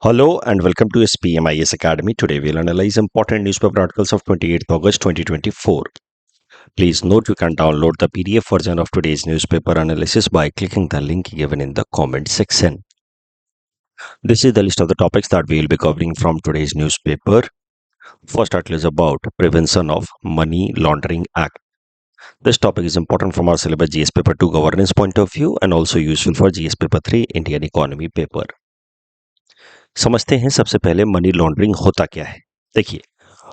Hello and welcome to SPMIS Academy. Today we'll analyze important newspaper articles of 28th August 2024. Please note you can download the PDF version of today's newspaper analysis by clicking the link given in the comment section. This is the list of the topics that we will be covering from today's newspaper. First article is about Prevention of Money Laundering Act. This topic is important from our syllabus GS paper 2 governance point of view and also useful for GS paper 3 Indian economy paper. समझते हैं सबसे पहले money laundering होता क्या है। देखिए,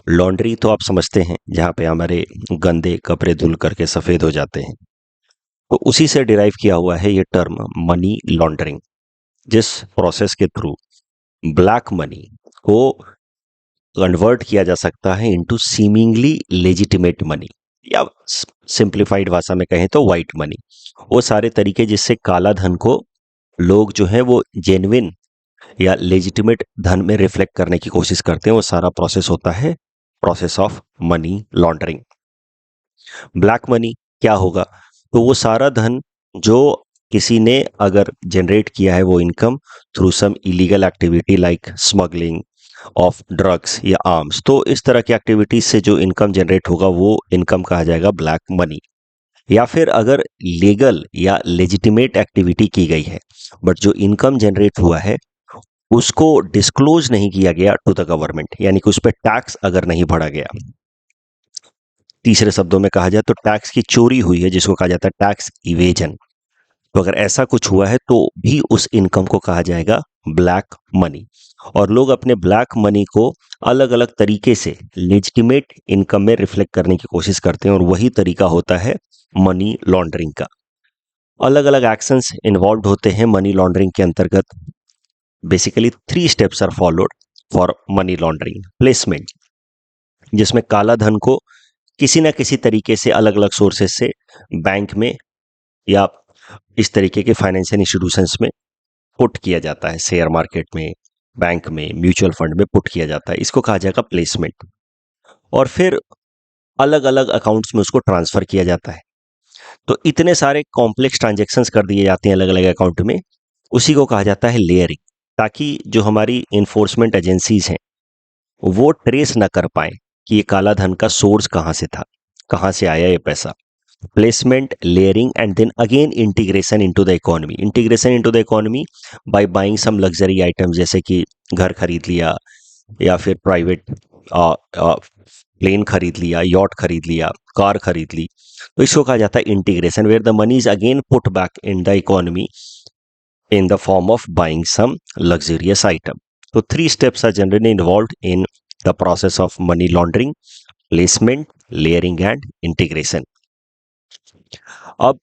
laundry तो आप समझते हैं जहाँ पे हमारे गंदे कपड़े धुल करके सफ़ेद हो जाते हैं, तो उसी से डिराइव किया हुआ है ये टर्म मनी लॉन्ड्रिंग, जिस प्रोसेस के थ्रू ब्लैक मनी को कन्वर्ट किया जा सकता है इनटू सीमिंगली लेजिटिमेट मनी, या सिंप्लीफाइड भाषा में कहें तो वाइट मनी। वो सारे तरीके जिससे काला धन को लोग जो है वो जेन्युइन या लेजिटिमेट धन में रिफ्लेक्ट करने की कोशिश करते हैं, वो सारा प्रोसेस होता है process of money laundering. Black money क्या होगा? तो वो सारा धन जो किसी ने अगर जनरेट किया है वो income through some illegal activity like smuggling of drugs या आर्म्स, तो इस तरह की एक्टिविटीज से जो इनकम जनरेट होगा वो इनकम कहा जाएगा ब्लैक मनी। या फिर अगर लीगल या लेजिटिमेट एक्टिविटी की गई है बट जो इनकम जनरेट हुआ है उसको डिस्क्लोज नहीं किया गया टू द गवर्नमेंट, यानी कि उस पर टैक्स अगर नहीं भरा गया, तीसरे शब्दों में कहा जाए तो टैक्स की चोरी हुई है जिसको कहा जाता है टैक्स इवेजन, तो अगर ऐसा कुछ हुआ है तो भी उस इनकम को कहा जाएगा ब्लैक मनी। और लोग अपने ब्लैक मनी को अलग अलग तरीके से लेजिटिमेट इनकम में रिफ्लेक्ट करने की कोशिश करते हैं और वही तरीका होता है मनी लॉन्ड्रिंग का। अलग अलग एक्शंस इन्वॉल्व होते हैं मनी लॉन्ड्रिंग के अंतर्गत। Basically 3 steps are followed for money laundering. Placement, जिसमें काला धन को किसी ना किसी तरीके से अलग अलग सोर्सेस से बैंक में या इस तरीके के फाइनेंशियल इंस्टीट्यूशंस में पुट किया जाता है, शेयर मार्केट में, बैंक में, म्यूचुअल फंड में पुट किया जाता है, इसको कहा जाएगा प्लेसमेंट। और फिर अलग अलग अकाउंट्स में उसको ट्रांसफर किया जाता है। तो इतने सारे कॉम्प्लेक्स ट्रांजेक्शन्स कर दिए जाते हैं अलग अलग अकाउंट में, उसी को कहा जाता है लेयरिंग, ताकि जो हमारी इन्फोर्समेंट एजेंसीज हैं वो ट्रेस ना कर पाए कि ये काला धन का सोर्स कहाँ से था, कहाँ से आया ये पैसा। Placement, layering and then again integration into the economy. Integration into the economy by buying some luxury items, जैसे कि घर खरीद लिया या फिर प्राइवेट प्लेन खरीद लिया, यॉट खरीद लिया, कार खरीद ली, तो इसको कहा जाता है integration, where the money is again put back in the economy in the form of buying some luxurious item. So 3 steps are generally involved in the process of money laundering: placement, layering and integration. अब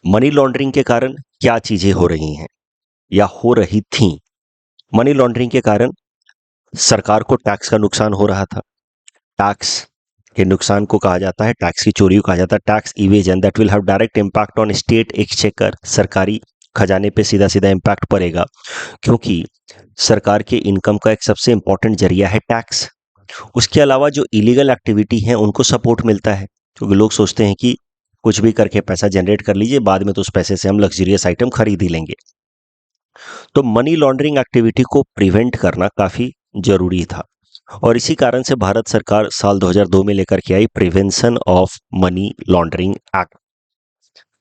money laundering के कारण क्या चीजें हो रही हैं या हो रही थीं? मनी लॉन्ड्रिंग के कारण सरकार को टैक्स का नुकसान हो रहा था। टैक्स के नुकसान को कहा जाता है, टैक्स की चोरी को कहा जाता है tax evasion, that will have direct impact on state exchequer. सरकारी खजाने पे सीधा सीधा इम्पैक्ट पड़ेगा, क्योंकि सरकार के इनकम का एक सबसे इंपॉर्टेंट जरिया है टैक्स। उसके अलावा जो इलीगल एक्टिविटी है उनको सपोर्ट मिलता है, क्योंकि लोग सोचते हैं कि कुछ भी करके पैसा जनरेट कर लीजिए, बाद में तो उस पैसे से हम लग्जरियस आइटम खरीद ही लेंगे। तो मनी लॉन्ड्रिंग एक्टिविटी को प्रिवेंट करना काफ़ी जरूरी था, और इसी कारण से भारत सरकार साल 2002 में लेकर के आई prevention of money laundering act.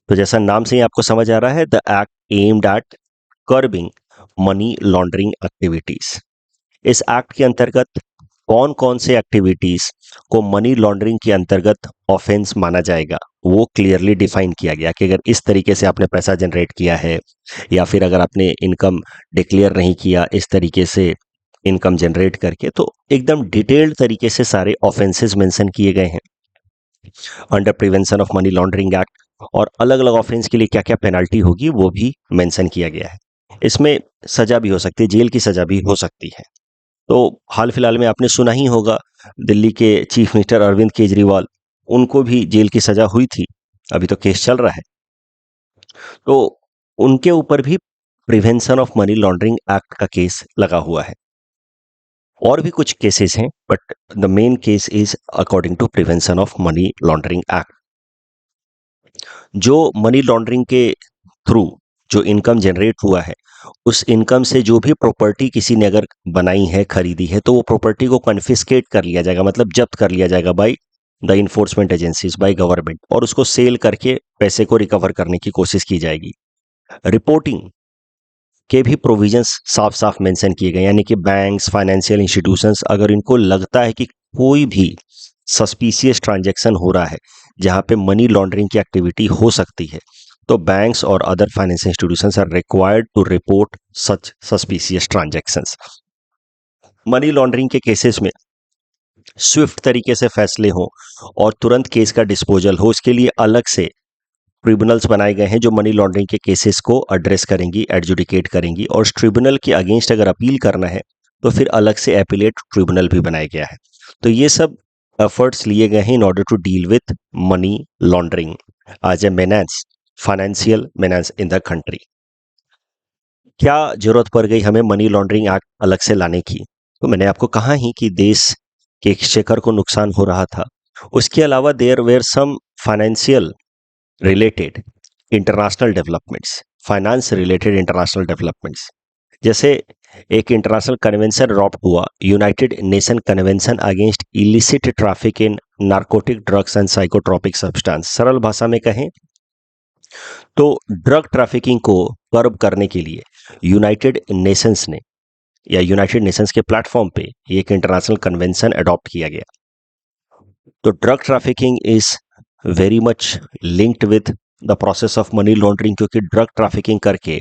तो जैसा नाम से ही आपको समझ आ रहा है, the act aimed at curbing money laundering activities. इस एक्ट के अंतर्गत कौन कौन से एक्टिविटीज को मनी लॉन्ड्रिंग के अंतर्गत ऑफेंस माना जाएगा वो क्लियरली डिफाइन किया गया, कि अगर इस तरीके से आपने पैसा जनरेट किया है या फिर अगर आपने इनकम डिक्लेयर नहीं किया इस तरीके से इनकम जनरेट करके, तो एकदम डिटेल्ड तरीके से सारे ऑफेंसेस मेंशन किए गए हैं under prevention of money laundering act. और अलग अलग ऑफेंस के लिए क्या क्या पेनल्टी होगी वो भी मेंशन किया गया है। इसमें सजा भी हो सकती है, जेल की सजा भी हो सकती है। तो हाल फिलहाल में आपने सुना ही होगा, दिल्ली के चीफ मिनिस्टर अरविंद केजरीवाल, उनको भी जेल की सजा हुई थी, अभी तो केस चल रहा है। तो उनके ऊपर भी prevention of money laundering act का केस लगा हुआ है। और भी कुछ केसेस हैं, but the main case is according to prevention of money laundering act. जो मनी लॉन्ड्रिंग के थ्रू जो इनकम जनरेट हुआ है उस इनकम से जो भी प्रॉपर्टी किसी ने अगर बनाई है, खरीदी है, तो वो प्रॉपर्टी को कन्फिस्केट कर लिया जाएगा, मतलब जब्त कर लिया जाएगा by the enforcement agencies, by government, और उसको सेल करके पैसे को रिकवर करने की कोशिश की जाएगी। रिपोर्टिंग के भी प्रोविजंस साफ साफ मेंशन किए गए, यानी कि बैंक्स, फाइनेंशियल इंस्टीट्यूशंस, अगर इनको लगता है कि कोई भी सस्पिशियस ट्रांजैक्शन हो रहा है जहां पे मनी लॉन्ड्रिंग की एक्टिविटी हो सकती है, तो बैंक्स और other financial institutions are required to report such suspicious transactions. Money laundering के केसेस में स्विफ्ट तरीके से फैसले हों और तुरंत केस का डिस्पोजल हो, उसके लिए अलग से ट्रिब्यूनल्स बनाए गए हैं जो मनी लॉन्ड्रिंग के केसेस को एड्रेस करेंगी, एडजुडिकेट करेंगी, और उस ट्रिब्यूनल के अगेंस्ट अगर अपील करना है तो फिर अलग से एपिलेट ट्रिब्यूनल भी बनाया गया है। तो ये सब एफर्ट्स लिए गए हैं in order to deal with money laundering as a menace, financial menace in the country. क्या जरूरत पड़ गई हमें मनी लॉन्ड्रिंग एक्ट अलग से लाने की? तो मैंने आपको कहा ही कि देश के एक्सचेकर को नुकसान हो रहा था। उसके अलावा there were some financial related international developments, finance related international developments, जैसे एक इंटरनेशनल कन्वेंशन अडॉप्ट हुआ, United Nation convention against illicit traffic in narcotic drugs and psychotropic substance. सरल भाषा में कहें तो ड्रग ट्रैफिकिंग को कर्ब करने के लिए यूनाइटेड नेशंस ने, या यूनाइटेड नेशंस के प्लेटफॉर्म पे एक इंटरनेशनल कन्वेंशन अडॉप्ट किया गया। तो drug trafficking is very much linked with the process of money laundering, क्योंकि ड्रग ट्रैफिकिंग करके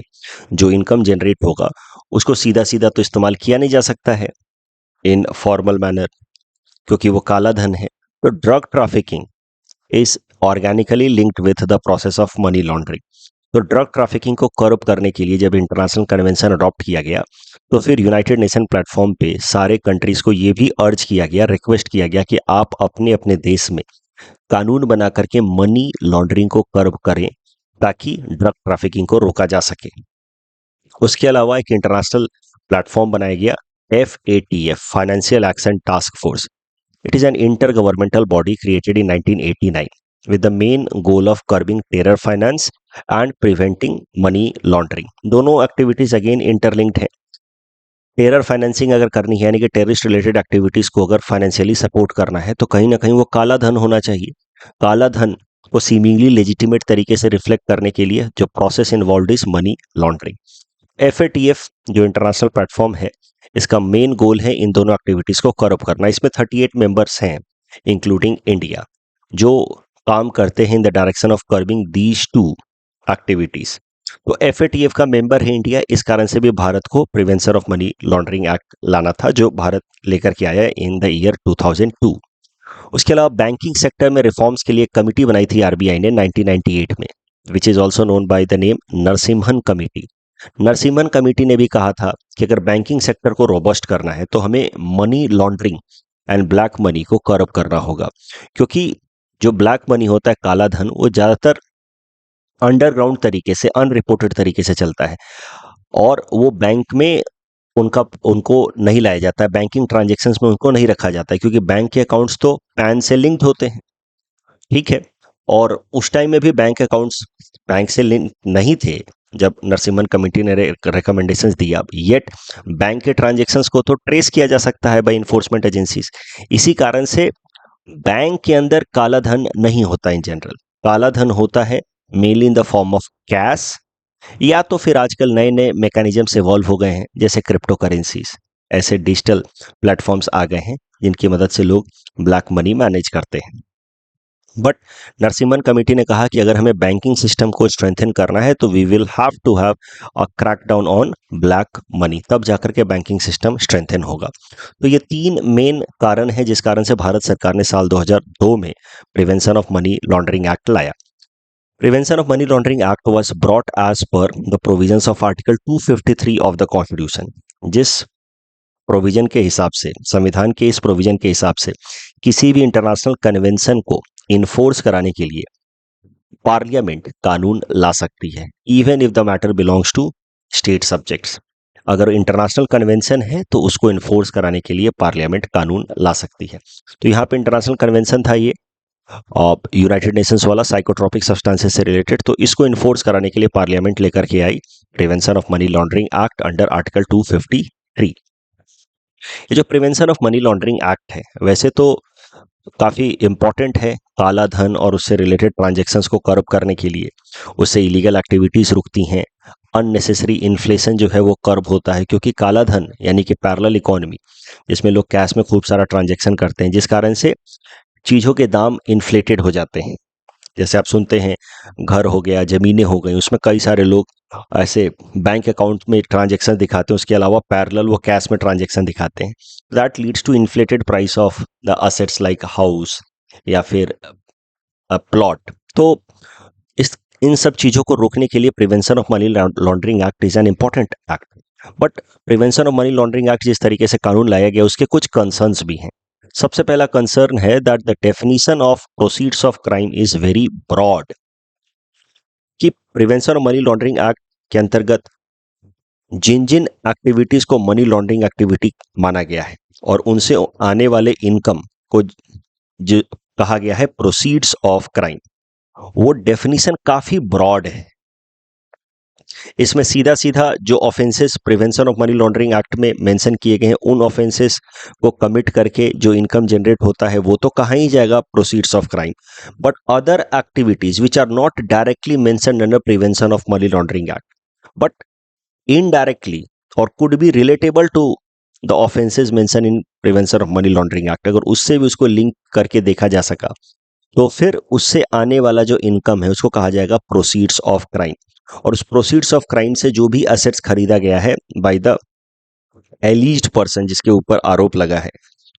जो इनकम जनरेट होगा उसको सीधा सीधा तो इस्तेमाल किया नहीं जा सकता है इन फॉर्मल मैनर, क्योंकि वो काला धन है। तो drug trafficking is organically linked with the process of money laundering. तो ड्रग ट्रैफिकिंग को कर्ब करने के लिए जब इंटरनेशनल कन्वेंशन अडॉप्ट किया गया, तो फिर यूनाइटेड नेशन प्लेटफॉर्म पे सारे कंट्रीज को ये भी अर्ज किया गया, रिक्वेस्ट किया गया कि आप अपने अपने देश में कानून बना करके मनी लॉन्ड्रिंग को कर्ब करें ताकि ड्रग ट्रैफिकिंग को रोका जा सके। उसके अलावा एक इंटरनेशनल प्लेटफॉर्म बनाया गया, FATF, financial action task force. It is an intergovernmental body created in 1989 with the main goal of curbing terror finance and preventing money laundering। दोनों एक्टिविटीज अगेन इंटरलिंक्ड है। टेरर फाइनेंसिंग अगर करनी है, यानी कि terrorist related activities को अगर financially support करना है, तो कहीं ना कहीं वो काला धन होना चाहिए। काला धन को सीमिंगली लेजिटिमेट तरीके से रिफ्लेक्ट करने के लिए जो process involve is money laundering. FATF जो इंटरनेशनल प्लेटफॉर्म है, इसका मेन गोल है इन दोनों एक्टिविटीज को कर्ब करना। इसमें 38 मेंबर्स हैं इंक्लूडिंग इंडिया, जो काम करते हैं in the direction of curbing these two activities. तो FATF का मेंबर है इंडिया, इस कारण से भी भारत को prevention of money laundering act लाना था, जो भारत लेकर के आया इन द ईयर 2002। उसके अलावा बैंकिंग सेक्टर में रिफॉर्म्स के लिए एक कमिटी बनाई थी RBI ने 1998 में, which is also known by the name Narasimhan committee. Narasimhan committee ने भी कहा था कि अगर बैंकिंग सेक्टर को रोबस्ट करना है तो हमें money laundering and black money को कर्ब करना होगा, क्योंकि जो ब्लैक मनी होता है, काला धन, वो ज़्यादातर अंडरग्राउंड तरीके से, अनरिपोर्टेड तरीके से चलता है, और वो बैंक में उनको नहीं लाया जाता है, बैंकिंग ट्रांजेक्शन्स में उनको नहीं रखा जाता है, क्योंकि बैंक के अकाउंट्स तो पैन से लिंक्ड होते हैं, ठीक है। और उस टाइम में भी बैंक अकाउंट्स बैंक से लिंक नहीं थे जब नरसिम्हन कमेटी ने रिकमेंडेशंस दिया, येट बैंक के ट्रांजेक्शन्स को तो ट्रेस किया जा सकता है बाय इन्फोर्समेंट एजेंसीज। इसी कारण से बैंक के अंदर काला धन नहीं होता इन जनरल। काला धन होता है mainly in the form of cash, या तो फिर आजकल नए नए मैकेनिज्म्स इवॉल्व हो गए हैं, जैसे क्रिप्टो करेंसीज। ऐसे डिजिटल प्लेटफॉर्म्स आ गए हैं जिनकी मदद से लोग ब्लैक मनी मैनेज करते हैं। बट नरसिम्हन कमेटी ने कहा कि अगर हमें बैंकिंग सिस्टम को स्ट्रेंथन करना है तो we will have to have a crackdown on black money, तब जाकर के बैंकिंग सिस्टम स्ट्रेंथन होगा। तो ये 3 मेन कारण है जिस कारण से भारत सरकार ने साल 2002 में prevention of money laundering act लाया। Prevention of money laundering act was brought as per the provisions of article 253 of the constitution. जिस प्रोविजन के हिसाब से, संविधान के इस प्रोविजन के हिसाब से, किसी भी इंटरनेशनल कन्वेंशन को इन्फोर्स कराने के लिए पार्लियामेंट कानून ला सकती है, even if the matter belongs to state subjects. अगर इंटरनेशनल कन्वेंशन है तो उसको इन्फोर्स कराने के लिए पार्लियामेंट कानून ला सकती है। तो यहाँ पे इंटरनेशनल कन्वेंशन था ये, यूनाइटेड नेशंस वाला साइकोट्रॉपिक सब्सटेंसेस से रिलेटेड, तो इसको इन्फोर्स कराने के लिए पार्लियामेंट लेकर के आई prevention of money laundering act under article 253। ये जो prevention of money laundering act है वैसे तो काफ़ी इम्पॉर्टेंट है काला धन और उससे रिलेटेड ट्रांजैक्शंस को कर्ब करने के लिए। उससे इलीगल एक्टिविटीज़ रुकती हैं, अननेसेसरी इन्फ्लेशन जो है वो कर्ब होता है, क्योंकि काला धन यानी कि पैरेलल इकोनॉमी जिसमें लोग कैश में खूब सारा ट्रांजैक्शन करते हैं, जिस कारण से चीज़ों के दाम इन्फ्लेटेड हो जाते हैं। जैसे आप सुनते हैं घर हो गया, ज़मीनें हो गई, उसमें कई सारे लोग ऐसे बैंक अकाउंट में ट्रांजैक्शन दिखाते हैं, उसके अलावा पैरेलल वो कैश में ट्रांजैक्शन दिखाते हैं। That leads to inflated price of the assets like house या फिर प्लॉट। तो इस इन सब चीज़ों को रोकने के लिए prevention of money laundering act is an important act. But prevention of money laundering act जिस तरीके से कानून लाया गया उसके कुछ कंसर्न्स भी हैं। सबसे पहला कंसर्न है that the definition of proceeds of crime is very broad, कि prevention of money laundering act के अंतर्गत जिन जिन एक्टिविटीज को मनी लॉन्ड्रिंग एक्टिविटी माना गया है और उनसे आने वाले इनकम को जो कहा गया है प्रोसीड्स ऑफ क्राइम, वो डेफिनेशन काफी ब्रॉड है। इसमें सीधा सीधा जो offences prevention of money laundering act में मेंशन किए गए हैं उन ऑफेंसेस को कमिट करके जो इनकम जनरेट होता है वो तो कहाँ ही जाएगा proceeds of crime, but other activities which are not directly mentioned under prevention of money laundering act but indirectly और could be relatable to the offences mention in prevention of money laundering act, अगर उससे भी उसको link करके देखा जा सका तो फिर उससे आने वाला जो इनकम है उसको कहा जाएगा प्रोसीड्स ऑफ क्राइम। और उस प्रोसीड्स ऑफ क्राइम से जो भी असेट्स खरीदा गया है बाय द एलीज्ड पर्सन जिसके ऊपर आरोप लगा है,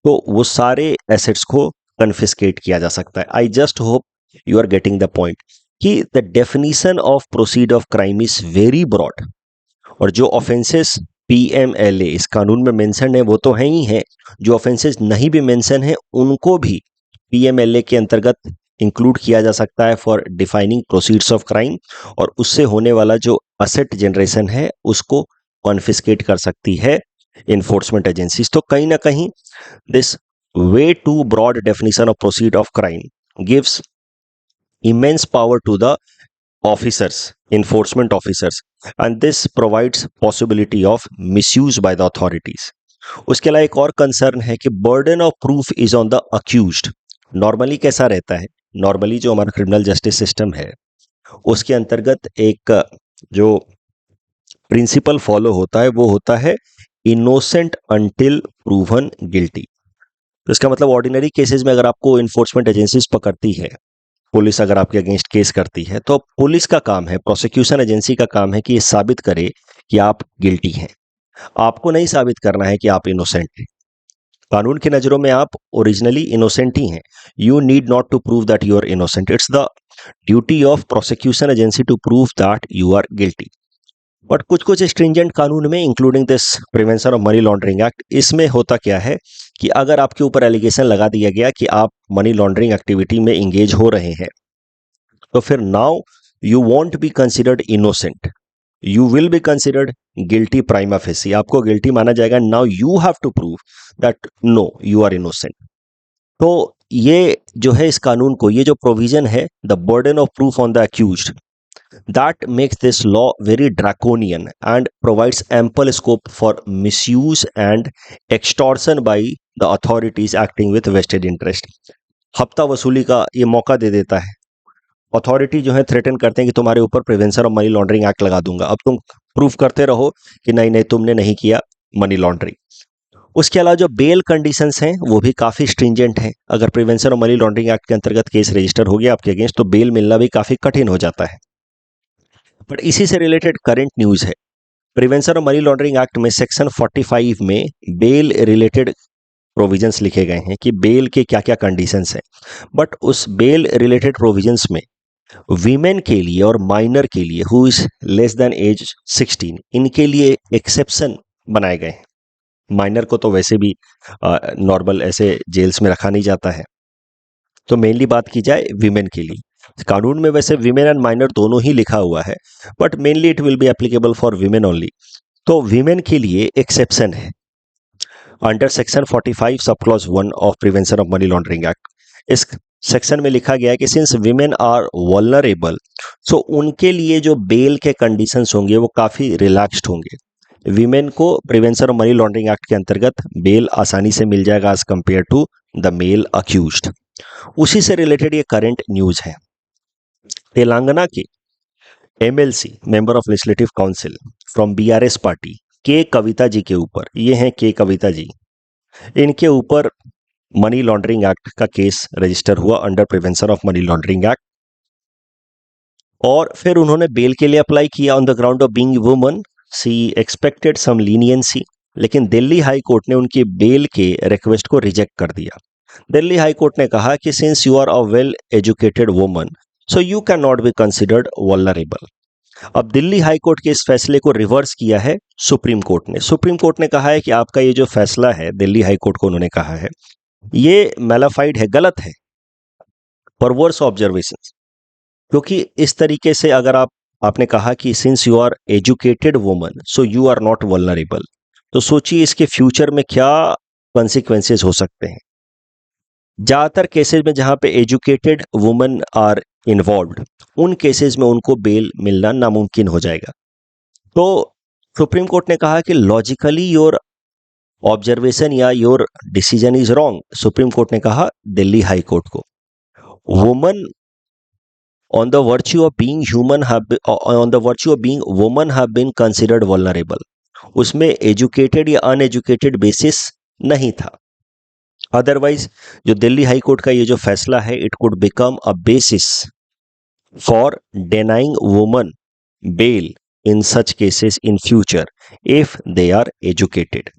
तो वो सारे एसेट्स को कन्फिस्केट किया जा सकता है। I just hope you are getting the point कि the definition of proceed of crime is very broad, और जो ऑफेंसेस पीएमएलए इस कानून में मेंशन है वो तो है ही है, जो ऑफेंसेस नहीं भी मेंशन है उनको भी पीएमएलए के अंतर्गत इंक्लूड किया जा सकता है for defining proceeds of crime, और उससे होने वाला जो असेट जनरेशन है उसको कॉन्फिस्केट कर सकती है इन्फोर्समेंट एजेंसीज। तो कहीं ना कहीं this way too broad definition of proceed of crime gives immense power to the officers, enforcement officers, and this provides possibility of misuse by the authorities. उसके अलावा एक और कंसर्न है कि burden of proof is on the accused. Normally कैसा रहता है, normally जो हमारा क्रिमिनल जस्टिस सिस्टम है उसके अंतर्गत एक जो प्रिंसिपल फॉलो होता है वो होता है इनोसेंट अंटिल प्रूवन गिल्टी। तो इसका मतलब ऑर्डिनरी केसेस में अगर आपको इन्फोर्समेंट एजेंसीज पकड़ती है, पुलिस अगर आपके अगेंस्ट केस करती है, तो पुलिस का काम है, प्रोसिक्यूशन एजेंसी का काम है कि ये साबित करे कि आप गिल्टी हैं। आपको नहीं साबित करना है कि आप इनोसेंट हैं। कानून की नज़रों में आप ओरिजिनली इनोसेंट ही हैं। You need not to prove that you are innocent, it's the duty of prosecution agency to prove that you are guilty. But कुछ कुछ स्ट्रिंजेंट कानून में including this prevention of money laundering act, इसमें होता क्या है कि अगर आपके ऊपर एलिगेशन लगा दिया गया कि आप मनी लॉन्ड्रिंग एक्टिविटी में इंगेज हो रहे हैं, तो फिर now you won't be considered innocent, you will be considered guilty prima facie, आपको गिल्टी माना जाएगा। Now you have to prove that no you are innocent. तो ये जो है इस कानून को, ये जो प्रोविजन है the burden of proof on the accused, that makes this law very draconian and provides ample scope for misuse and extortion by the authorities acting with vested interest। हफ्ता वसूली का ये मौका दे देता है। अथॉरिटी जो है थ्रेटन करते हैं कि तुम्हारे ऊपर prevention of money laundering act लगा दूंगा, अब तुम प्रूफ करते रहो कि नहीं नहीं तुमने नहीं किया मनी लॉन्ड्रिंग। उसके अलावा जो बेल कंडीशंस हैं वो भी काफ़ी स्ट्रिंजेंट हैं। अगर prevention of money laundering act के अंतर्गत केस रजिस्टर हो गया आपके अगेंस्ट, तो बेल मिलना भी काफ़ी कठिन हो जाता है। बट इसी से रिलेटेड करंट न्यूज़ है, prevention of money laundering act में सेक्शन 45 में बेल रिलेटेड प्रोविजंस लिखे गए हैं कि बेल के क्या क्या कंडीशंस हैं। बट उस बेल रिलेटेड प्रोविजंस में वीमेन के लिए और माइनर के लिए who is less than age 16, इनके लिए एक्सेप्शन बनाए गए हैं। माइनर को तो वैसे भी नॉर्मल ऐसे जेल्स में रखा नहीं जाता है, तो मेनली बात की जाए वीमेन के लिए। कानून में वैसे विमेन एंड माइनर दोनों ही लिखा हुआ है, but mainly it will be applicable for women only. तो विमेन के लिए एक्सेप्शन है under section 45 sub clause 1 of prevention of money laundering act. इस सेक्शन में लिखा गया है कि सिंस विमेन आर वल्नरेबल, सो उनके लिए जो बेल के कंडीशंस होंगे वो काफ़ी रिलैक्स्ड होंगे। विमेन को prevention of money laundering act के अंतर्गत बेल आसानी से मिल जाएगा as compare to the male accused. उसी से रिलेटेड ये करंट न्यूज है। तेलंगाना के MLC, member of legislative council from BRS party, K Kavitha जी के ऊपर, ये हैं के कविता जी, इनके ऊपर मनी लॉन्ड्रिंग एक्ट का केस रजिस्टर हुआ under prevention of money laundering act, और फिर उन्होंने बेल के लिए अप्लाई किया on the ground of being woman. She expected some leniency, लेकिन दिल्ली हाई कोर्ट ने उनकी बेल के रिक्वेस्ट को रिजेक्ट कर दिया। दिल्ली हाई कोर्ट ने कहा कि since you are a well educated woman, so you can not be considered vulnerable. अब दिल्ली हाई कोर्ट के इस फैसले को रिवर्स किया है सुप्रीम कोर्ट ने। सुप्रीम कोर्ट ने कहा है कि आपका ये जो फैसला है, दिल्ली हाई कोर्ट को उन्होंने कहा है, ये मैलाफाइड है, गलत है, परवर्स ऑब्जर्वेशन। क्योंकि इस तरीके से अगर आपने कहा कि since you are educated woman so you are not vulnerable, तो सोचिए इसके फ्यूचर में क्या कॉन्सिक्वेंसेस हो सकते हैं। ज़्यादातर केसेस में जहां पे एजुकेटेड वुमन आर इन्वॉल्व्ड, उन केसेस में उनको बेल मिलना नामुमकिन हो जाएगा। तो सुप्रीम कोर्ट ने कहा कि लॉजिकली योर ऑब्जर्वेशन या your decision is wrong. Supreme court ने कहा दिल्ली हाई कोर्ट को, woman on the virtue of being human on the virtue of being woman have been considered vulnerable, उसमें एजुकेटेड या uneducated basis नहीं था। Otherwise जो Delhi high court का ये जो फैसला है, it could become a basis for denying women bail in such cases in future if they are educated।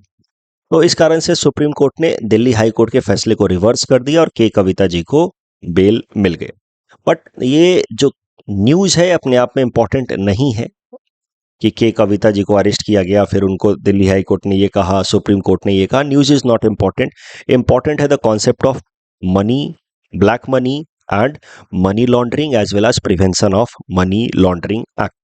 तो इस कारण से सुप्रीम कोर्ट ने दिल्ली हाई कोर्ट के फैसले को रिवर्स कर दिया और के कविता जी को बेल मिल गए। बट ये जो न्यूज़ है अपने आप में इम्पॉर्टेंट नहीं है कि के कविता जी को अरेस्ट किया गया, फिर उनको दिल्ली हाई कोर्ट ने ये कहा, सुप्रीम कोर्ट ने ये कहा। News is not important. Important है the concept of money, black money and money laundering as well as prevention of money laundering act.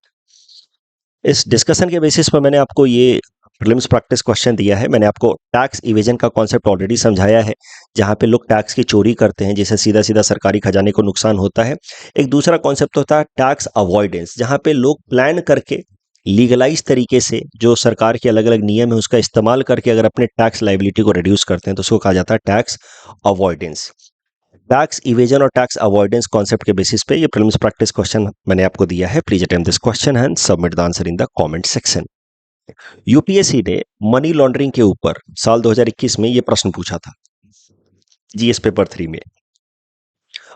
इस डिस्कशन के बेसिस पर मैंने आपको ये प्रीलिम्स प्रैक्टिस क्वेश्चन दिया है। मैंने आपको टैक्स इवेजन का कॉन्सेप्ट ऑलरेडी समझाया है, जहां पे लोग टैक्स की चोरी करते हैं, जिससे सीधा सीधा सरकारी खजाने को नुकसान होता है। एक दूसरा कॉन्सेप्ट होता है टैक्स अवॉइडेंस, जहां पे लोग प्लान करके लीगलाइज तरीके से जो सरकार के अलग अलग नियम है उसका इस्तेमाल करके अगर अपने टैक्स लाइबिलिटी को रिड्यूस करते हैं तो उसको कहा जाता है टैक्स अवॉइडेंस। टैक्स इवेजन और टैक्स अवॉइडेंस कॉन्सेप्ट के बेसिस पे ये प्रीलिम्स प्रैक्टिस क्वेश्चन मैंने आपको दिया है। Please attempt this question and submit the answer in the comment section. UPSC ने मनी लॉन्ड्रिंग के ऊपर साल 2021 में ये प्रश्न पूछा था जीएस पेपर 3 में।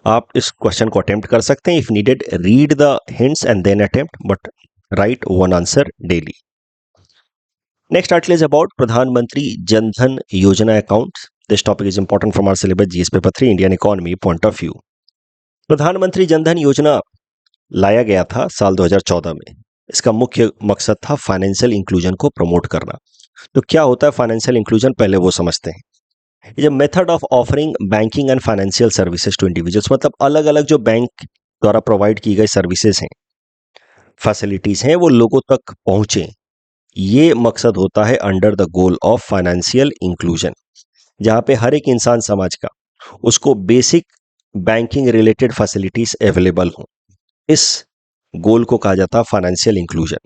आप इस क्वेश्चन को अटेम्प्ट कर सकते हैं। If needed read the hints and then attempt, but write one answer daily. Next article is about Pradhan Mantri Jan Dhan Yojana account. This topic is important from our syllabus GS paper 3 Indian economy point of view. Pradhan Mantri Jan Dhan योजना लाया गया था साल 2014 में। इसका मुख्य मकसद था फाइनेंशियल इंक्लूजन को प्रमोट करना। तो क्या होता है फाइनेंशियल इंक्लूजन, पहले वो समझते हैं। ये method of offering banking and financial services to individuals, मतलब अलग अलग जो बैंक द्वारा प्रोवाइड की गई सर्विसेज हैं, फैसिलिटीज हैं, वो लोगों तक पहुंचे। ये मकसद होता है under the goal of financial inclusion, जहां पे हर एक इंसान समाज का उसको basic banking related facilities available हो। इस गोल को कहा जाता है फाइनेंशियल इंक्लूजन।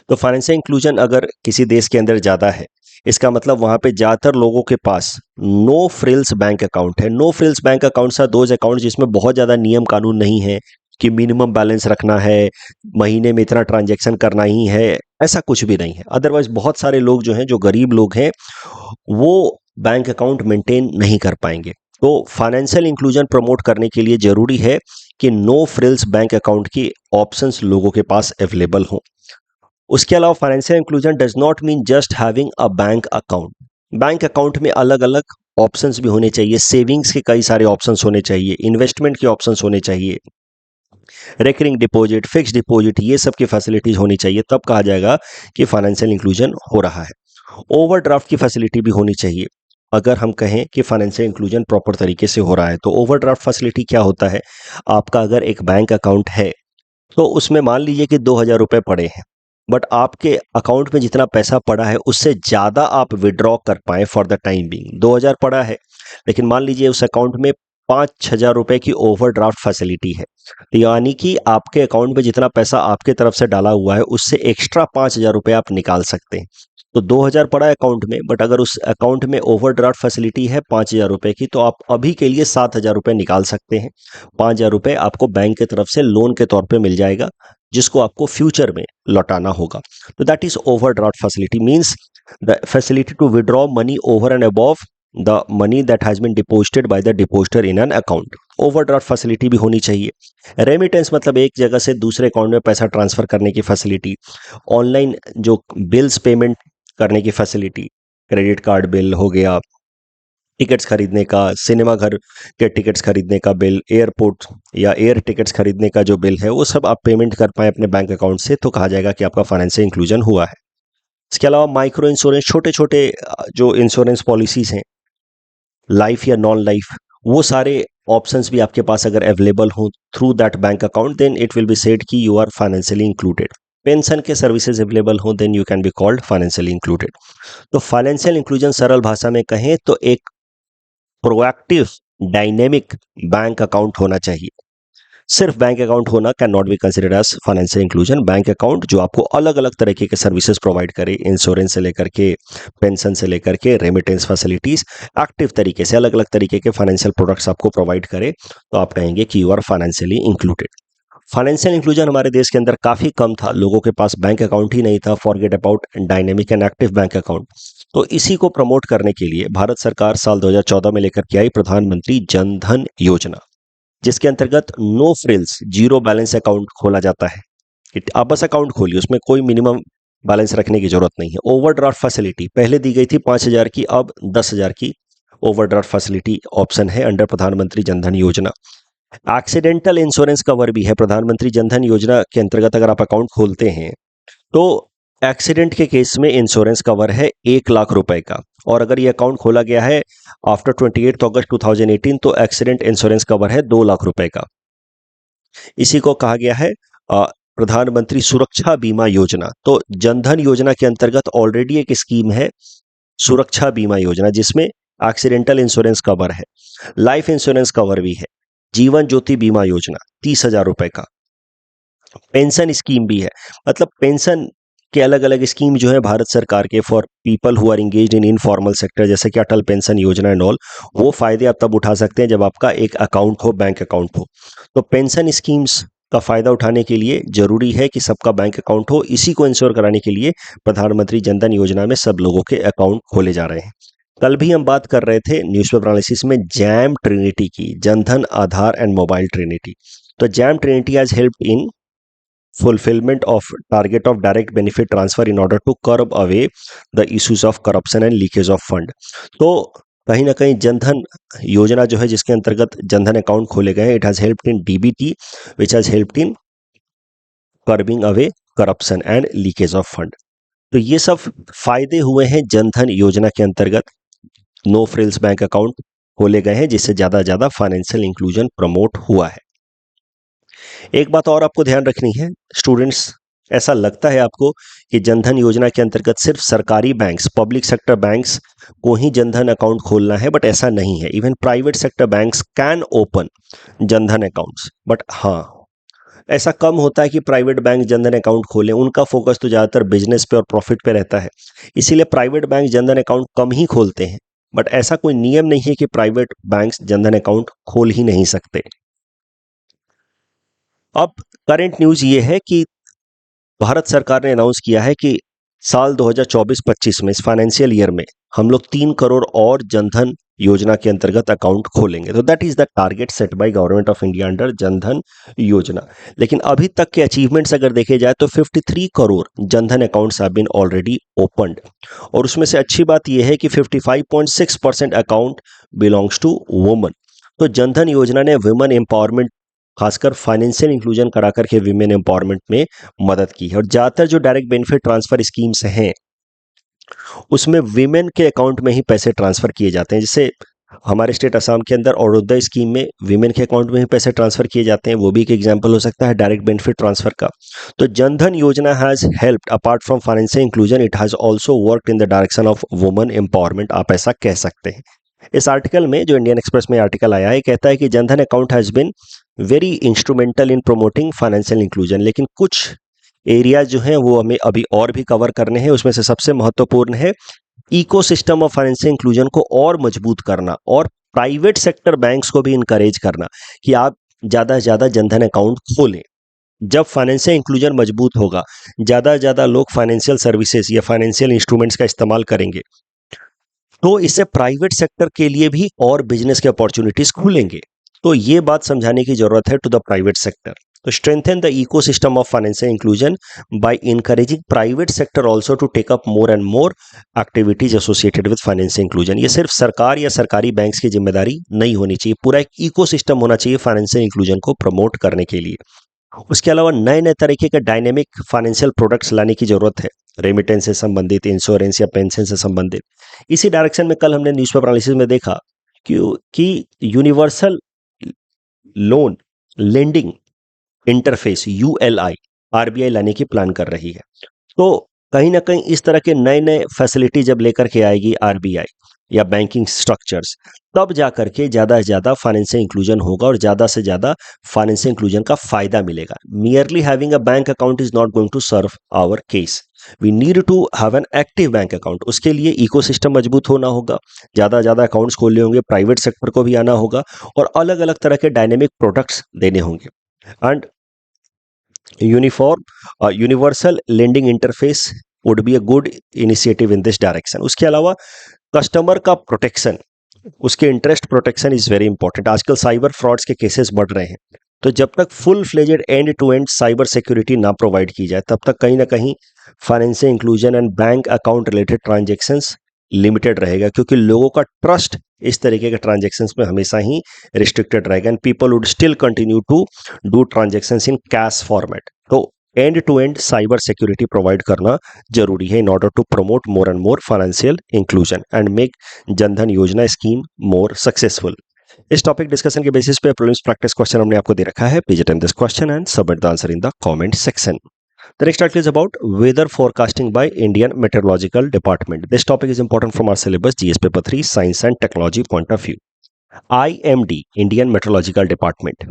तो फाइनेंशियल इंक्लूजन अगर किसी देश के अंदर ज़्यादा है, इसका मतलब वहाँ पे ज़्यादातर लोगों के पास नो फ्रिल्स बैंक अकाउंट है। No frills bank accounts are those account जिसमें बहुत ज़्यादा नियम कानून नहीं है कि मिनिमम बैलेंस रखना है, महीने में इतना ट्रांजैक्शन करना ही है, ऐसा कुछ भी नहीं है। अदरवाइज बहुत सारे लोग जो हैं, जो गरीब लोग हैं, वो बैंक अकाउंट मेंटेन नहीं कर पाएंगे। तो फाइनेंशियल इंक्लूजन प्रमोट करने के लिए ज़रूरी है कि नो फ्रिल्स बैंक अकाउंट की ऑप्शंस लोगों के पास अवेलेबल हों। उसके अलावा financial inclusion does not mean just having a bank account. Bank account में अलग अलग ऑप्शंस भी होने चाहिए, सेविंग्स के कई सारे ऑप्शंस होने चाहिए, इन्वेस्टमेंट के ऑप्शंस होने चाहिए, रेकरिंग डिपॉजिट, फिक्स डिपॉजिट, ये सब की फैसिलिटीज होनी चाहिए। तब कहा जाएगा कि फाइनेंशियल इंक्लूजन हो रहा है। ओवरड्राफ्ट की फैसिलिटी भी होनी चाहिए। अगर हम कहें कि फाइनेंशियल इंक्लूजन प्रॉपर तरीके से हो रहा है, तो ओवरड्राफ्ट फैसिलिटी क्या होता है, आपका अगर एक बैंक अकाउंट है तो उसमें मान लीजिए कि 2000 रुपये पड़े हैं, बट आपके अकाउंट में जितना पैसा पड़ा है उससे ज़्यादा आप विड्रॉ कर पाएँ फॉर द टाइम बीइंग। 2000 पड़ा है, लेकिन मान लीजिए उस अकाउंट में 5,000 रुपए की ओवरड्राफ्ट फैसिलिटी है। यानी कि आपके अकाउंट में जितना पैसा आपके तरफ से डाला हुआ है उससे एक्स्ट्रा 5,000 रुपए आप निकाल सकते हैं। तो 2,000 पड़ा है अकाउंट में, बट अगर उस अकाउंट में ओवरड्राफ्ट फैसिलिटी है 5,000 रुपए की, तो आप अभी के लिए 7,000 रुपए निकाल सकते हैं। 5,000 रुपए आपको बैंक की तरफ से लोन के तौर पे मिल जाएगा, जिसको आपको फ्यूचर में लौटाना होगा। तो that is overdraft facility, means the facility to withdraw money over and above the money that has been deposited by the depositor in an account. Overdraft facility भी होनी चाहिए। रेमिटेंस मतलब एक जगह से दूसरे अकाउंट में पैसा ट्रांसफर करने की फैसिलिटी। ऑनलाइन जो बिल्स पेमेंट करने की फैसिलिटी, क्रेडिट कार्ड बिल हो गया, टिकट्स खरीदने का, सिनेमा घर के टिकट्स खरीदने का बिल, एयरपोर्ट या एयर टिकट्स खरीदने का जो बिल है, वो सब आप पेमेंट कर पाए अपने बैंक अकाउंट से, तो कहा जाएगा कि आपका फाइनेंशियल इंक्लूजन हुआ है। इसके अलावा माइक्रो इंश्योरेंस, छोटे छोटे जो इंश्योरेंस पॉलिसीज हैं, लाइफ या नॉन लाइफ, वो सारे ऑप्शंस भी आपके पास अगर अवेलेबल हो through that bank account, then it will be said कि you are financially included. Pension के सर्विसेज अवेलेबल हो, then you can be called financially included. तो फाइनेंशियल इंक्लूजन सरल भाषा में कहें तो एक प्रोएक्टिव डायनेमिक बैंक अकाउंट होना चाहिए। सिर्फ बैंक अकाउंट होना can not be considered as financial inclusion. Bank account जो आपको अलग अलग तरीके के सर्विसेज प्रोवाइड करे, इंश्योरेंस से लेकर के, पेंशन से लेकर के, रेमिटेंस फैसिलिटीज, एक्टिव तरीके से अलग अलग तरीके के फाइनेंशियल प्रोडक्ट्स आपको प्रोवाइड करे, तो आप कहेंगे कि you are financially included. Financial inclusion हमारे देश के अंदर काफी कम था, लोगों के पास बैंक अकाउंट ही नहीं था, forget about dynamic and active bank account. तो इसी को प्रमोट करने के लिए भारत सरकार साल 2014 में लेकर के आई प्रधानमंत्री जन धन योजना, जिसके अंतर्गत no frills zero balance account खोला जाता है। आप बस अकाउंट खोलिए, उसमें कोई मिनिमम बैलेंस रखने की जरूरत नहीं है। ओवरड्राफ्ट फैसिलिटी पहले दी गई थी 5,000 की, अब 10,000 की ओवरड्राफ्ट फैसिलिटी ऑप्शन है अंडर प्रधानमंत्री जन धन योजना। एक्सीडेंटल इंश्योरेंस कवर भी है प्रधानमंत्री जन धन योजना के अंतर्गत। अगर आप अकाउंट खोलते हैं तो एक्सीडेंट के केस में इंश्योरेंस कवर है 1,00,000 रुपए का, और अगर ये अकाउंट खोला गया है आफ्टर 28 अगस्त 2018 तो एक्सीडेंट इंश्योरेंस कवर है 2,00,000 रुपए का। इसी को कहा गया है प्रधानमंत्री सुरक्षा बीमा योजना। तो जनधन योजना के अंतर्गत ऑलरेडी एक स्कीम है सुरक्षा बीमा योजना, जिसमें एक्सीडेंटल इंश्योरेंस कवर है, लाइफ इंश्योरेंस कवर भी है, जीवन ज्योति बीमा योजना 30,000 रुपए का, पेंशन स्कीम भी है। मतलब पेंशन के अलग अलग स्कीम जो है भारत सरकार के for people who are engaged in informal sector, जैसे कि Atal pension Yojana and all, वो फायदे आप तब उठा सकते हैं जब आपका एक अकाउंट हो, बैंक अकाउंट हो। तो पेंशन स्कीम्स का फायदा उठाने के लिए जरूरी है कि सबका बैंक अकाउंट हो। इसी को इंश्योर कराने के लिए प्रधानमंत्री जनधन योजना में सब लोगों के अकाउंट खोले जा रहे हैं। कल भी हम बात कर रहे थे न्यूज़पेपर एनालिसिस में जैम ट्रिनिटी की, जनधन, आधार एंड मोबाइल ट्रिनिटी। तो jam Trinity has helped in fulfillment of target of direct benefit transfer in order to curb away the issues of corruption and leakage of fund। तो कहीं ना कहीं जनधन योजना जो है, जिसके अंतर्गत जनधन अकाउंट खोले गए हैं, it has helped in DBT which has helped in curbing away corruption and leakage of fund. तो ये सब फायदे हुए हैं जनधन योजना के अंतर्गत। नो फ्रिल्स बैंक अकाउंट खोले गए हैं, जिससे ज्यादा ज्यादा फाइनेंशियल इंक्लूजन प्रमोट हुआ है। एक बात और आपको ध्यान रखनी है स्टूडेंट्स, ऐसा लगता है आपको कि जनधन योजना के अंतर्गत सिर्फ सरकारी बैंक्स, पब्लिक सेक्टर बैंक्स को ही जनधन अकाउंट खोलना है, बट ऐसा नहीं है। Even private sector banks can open Jan Dhan accounts, but हाँ, ऐसा कम होता है कि प्राइवेट बैंक जनधन अकाउंट खोलें। उनका फोकस तो ज़्यादातर बिजनेस पे और प्रॉफिट पे रहता है, इसीलिए प्राइवेट बैंक जनधन अकाउंट कम ही खोलते हैं। बट ऐसा कोई नियम नहीं है कि प्राइवेट बैंक्स जनधन अकाउंट खोल ही नहीं सकते। अब करंट न्यूज़ ये है कि भारत सरकार ने अनाउंस किया है कि साल 2024-25 में, इस फाइनेंशियल ईयर में, हम लोग 3 करोड़ और जनधन योजना के अंतर्गत अकाउंट खोलेंगे। तो that is the target set by government of India under Jan Dhan योजना। लेकिन अभी तक के अचीवमेंट्स अगर देखे जाए तो 53 crore Jan Dhan accounts have been already opened, और उसमें से अच्छी बात यह है कि 55.6% अकाउंट बिलोंग्स टू वुमन। तो जनधन योजना ने वुमेन एम्पावरमेंट, खासकर फाइनेंशियल इंक्लूजन करा करके विमेन एम्पावरमेंट में मदद की है। और ज़्यादातर जो डायरेक्ट बेनिफिट ट्रांसफर स्कीम्स हैं उसमें विमेन के अकाउंट में ही पैसे ट्रांसफर किए जाते हैं। जैसे हमारे स्टेट असम के अंदर अरुणोदय स्कीम में विमेन के अकाउंट में ही पैसे ट्रांसफर किए जाते हैं, वो भी एक एग्जांपल हो सकता है डायरेक्ट बेनिफिट ट्रांसफर का। तो जनधन योजना has helped apart from financial inclusion, it has also worked in the direction of women empowerment, आप ऐसा कह सकते हैं। इस आर्टिकल में, जो इंडियन एक्सप्रेस में आर्टिकल आया है, कहता है कि Jan Dhan account has been very instrumental in promoting financial inclusion. लेकिन कुछ एरिया जो हैं वो हमें अभी और भी कवर करने हैं। उसमें से सबसे महत्वपूर्ण है इकोसिस्टम ऑफ फाइनेंशियल इंक्लूजन को और मजबूत करना, और प्राइवेट सेक्टर बैंक्स को भी इनकरेज करना कि आप ज़्यादा से ज़्यादा जनधन अकाउंट खोलें। जब फाइनेंशियल इंक्लूजन मजबूत होगा, ज़्यादा से ज़्यादा लोग फाइनेंशियल सर्विसेज या फाइनेंशियल इंस्ट्रूमेंट्स का इस्तेमाल करेंगे, तो इससे प्राइवेट सेक्टर के लिए भी और बिजनेस के अपॉर्चुनिटीज खुलेंगे। तो ये बात समझाने की जरूरत है टू द प्राइवेट सेक्टर। तो strengthen the ecosystem of financial inclusion by encouraging private sector also to take up more and more activities associated with financial inclusion. ये सिर्फ सरकार या सरकारी बैंक्स की जिम्मेदारी नहीं होनी चाहिए, पूरा एक इकोसिस्टम होना चाहिए फाइनेंशियल इंक्लूजन को प्रमोट करने के लिए। उसके अलावा नए नए तरीके के डायनेमिक फाइनेंशियल प्रोडक्ट्स लाने की जरूरत है, रेमिटेंस से संबंधित, इंश्योरेंस या पेंशन से संबंधित। इसी डायरेक्शन में कल हमने न्यूज़पेपर एनालिसिस में देखा कि universal loan lending interface ULI RBI लाने की प्लान कर रही है। तो कहीं ना कहीं इस तरह के नए नए फैसिलिटी जब लेकर के आएगी आरबीआई या बैंकिंग स्ट्रक्चर्स, तब जा करके ज़्यादा से ज़्यादा फाइनेंशियल इंक्लूजन होगा और ज़्यादा से ज़्यादा फाइनेंशियल इंक्लूजन का फायदा मिलेगा। Merely having a bank account is not going to serve our case, we need to have an active bank account. उसके लिए इकोसिस्टम मजबूत होना होगा, ज़्यादा से ज़्यादा अकाउंट्स खोलने होंगे, प्राइवेट सेक्टर को भी आना होगा, और अलग अलग तरह के डायनेमिक प्रोडक्ट्स देने होंगे। And universal lending interface would be a good initiative in this direction. उसके अलावा कस्टमर का प्रोटेक्शन, उसके interest protection is very important. आजकल साइबर फ्रॉड्स के केसेस बढ़ रहे हैं, तो जब तक full fledged end to end cyber security ना प्रोवाइड की जाए, तब तक कहीं ना कहीं financial inclusion and bank account related transactions limited रहेगा, क्योंकि लोगों का ट्रस्ट इस तरीके के ट्रांजेक्शन्स में हमेशा ही रिस्ट्रिक्टेड रहेगा, and people would still continue to do transactions in cash format. तो end to end cyber security provide करना जरूरी है in order to promote more and more financial inclusion and make Jan Dhan Yojana scheme more successful. इस topic discussion के basis पे prelims practice question हमने आपको दे रखा है। Please attempt this question and submit the answer in the comment section. The next article is about weather forecasting by Indian Meteorological Department. This topic is important from our syllabus GS paper 3 science and technology point of view. IMD Indian Meteorological Department,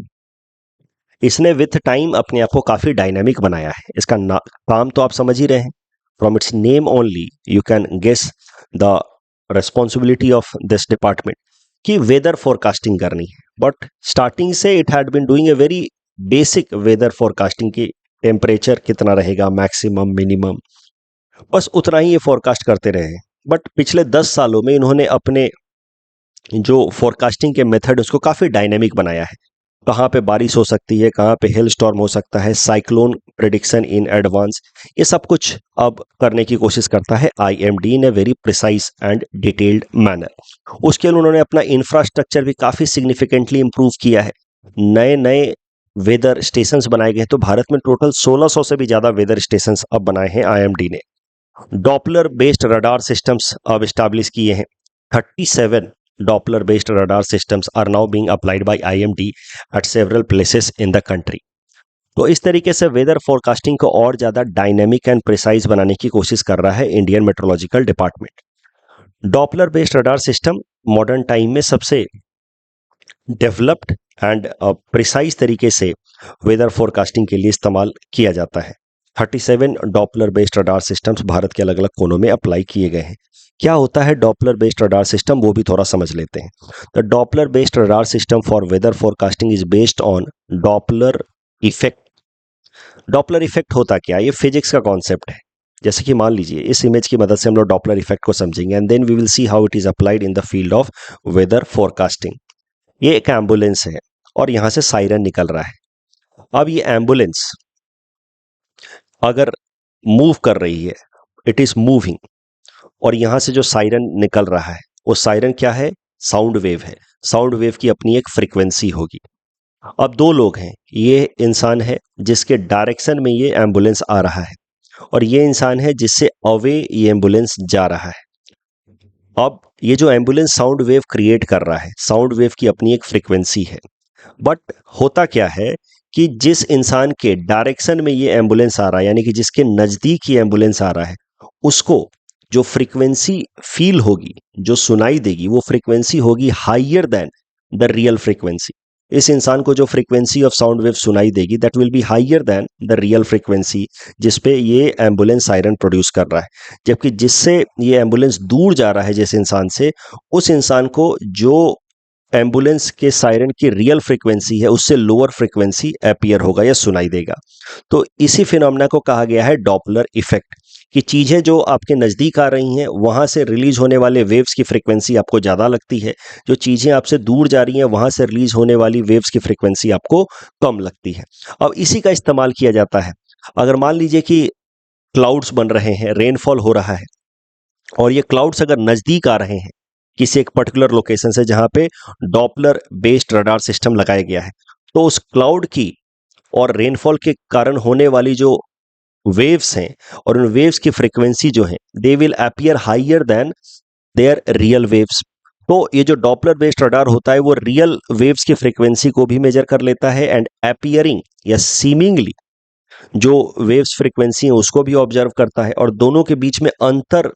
इसने with time अपने आप को काफी dynamic बनाया है। इसका काम तो आप समझ ही रहे हैं, from its name only you can guess the responsibility of this department कि वेदर फोरकास्टिंग करनी है। बट स्टार्टिंग से it had been doing a very basic weather forecasting की टेम्परेचर कितना रहेगा, मैक्सिमम मिनिमम, बस उतना ही ये फोरकास्ट करते रहे। बट पिछले 10 सालों में इन्होंने अपने जो फोरकास्टिंग के मेथड उसको काफ़ी डायनेमिक बनाया है। कहाँ पे बारिश हो सकती है, कहाँ पे हेल स्टॉर्म हो सकता है, साइक्लोन प्रेडिक्शन इन एडवांस, ये सब कुछ अब करने की कोशिश करता है IMD in a very precise and detailed manner. उसके लिए उन्होंने अपना इंफ्रास्ट्रक्चर भी काफ़ी सिग्निफिकेंटली इम्प्रूव किया है। नए नए वेदर स्टेशंस बनाए गए हैं, तो भारत में टोटल 1600 से भी ज़्यादा वेदर स्टेशंस अब बनाए हैं आईएमडी ने। डॉपलर बेस्ड रडार सिस्टम्स अब इस्टेब्लिश किए हैं। 37 Doppler based radar systems are now being applied by IMD at several places in the country. तो इस तरीके से वेदर फोरकास्टिंग को और ज़्यादा डायनेमिक एंड प्रिसाइज बनाने की कोशिश कर रहा है Indian meteorological department. Doppler based radar system modern time में सबसे डेवलप्ड एंड प्रिसाइज तरीके से वेदर फोरकास्टिंग के लिए इस्तेमाल किया जाता है। 37 Doppler based radar systems Bharat के अलग अलग कोनों में अप्लाई किए गए हैं। क्या होता है डॉपलर बेस्ड रडार सिस्टम, वो भी थोड़ा समझ लेते हैं। The Doppler based radar system for weather forecasting is based on Doppler effect. Doppler effect होता क्या, ये फिजिक्स का कॉन्सेप्ट है। जैसे कि मान लीजिए इस इमेज की मदद से हम लोग डॉपलर इफेक्ट को समझेंगे, and then we will see how it is applied in the field of weather forecasting. ये एक एम्बुलेंस है और यहाँ से सायरन निकल रहा है। अब ये एम्बुलेंस अगर मूव कर रही है, इट इज मूविंग, और यहाँ से जो सायरन निकल रहा है, वो सायरन क्या है, साउंड वेव है। साउंड वेव की अपनी एक फ्रीक्वेंसी होगी। अब दो लोग हैं, ये इंसान है जिसके डायरेक्शन में ये एम्बुलेंस आ रहा है, और ये इंसान है जिससे अवे ये एम्बुलेंस जा रहा है। अब ये जो एम्बुलेंस साउंड वेव क्रिएट कर रहा है, साउंड वेव की अपनी एक फ्रीक्वेंसी है। बट होता क्या है कि जिस इंसान के डायरेक्शन में ये एम्बुलेंस आ रहा है, यानी कि जिसके नज़दीक ये एम्बुलेंस आ रहा है, उसको जो फ्रीक्वेंसी फील होगी, जो सुनाई देगी, वो फ्रीक्वेंसी होगी higher than the real frequency. इस इंसान को जो फ्रीक्वेंसी ऑफ साउंड वेव सुनाई देगी that will be higher than the real frequency जिसपे ये एम्बुलेंस सायरन प्रोड्यूस कर रहा है। जबकि जिससे ये एम्बुलेंस दूर जा रहा है जिस इंसान से, उस इंसान को जो एम्बुलेंस के सायरन की रियल फ्रीक्वेंसी है उससे लोअर फ्रीक्वेंसी अपीयर होगा या सुनाई देगा। तो इसी फिनोमेना को कहा गया है डॉपलर इफेक्ट, कि चीजें जो आपके नजदीक आ रही हैं वहां से रिलीज होने वाले वेव्स की फ्रीक्वेंसी आपको ज्यादा लगती है, जो चीजें आपसे दूर जा रही हैं वहां से रिलीज होने वाली वेव्स की फ्रीक्वेंसी आपको कम लगती है। अब इसी का इस्तेमाल किया जाता है। अगर मान लीजिए कि क्लाउड्स बन रहे हैं, रेनफॉल हो रहा है, और ये क्लाउड्स अगर नजदीक आ रहे हैं किसी एक पर्टिकुलर लोकेशन से जहां पे डॉपलर बेस्ड रडार सिस्टम लगाया गया है, तो उस क्लाउड की और रेनफॉल के कारण होने वाली जो वेव्स हैं और उन वेव्स की फ्रीक्वेंसी जो है they will appear higher than their real waves. तो ये जो डॉपलर बेस्ड रडार होता है वो रियल वेव्स की फ्रीक्वेंसी को भी मेजर कर लेता है एंड अपीयरिंग या सीमिंगली जो वेव्स फ्रीक्वेंसी है उसको भी ऑब्जर्व करता है, और दोनों के बीच में अंतर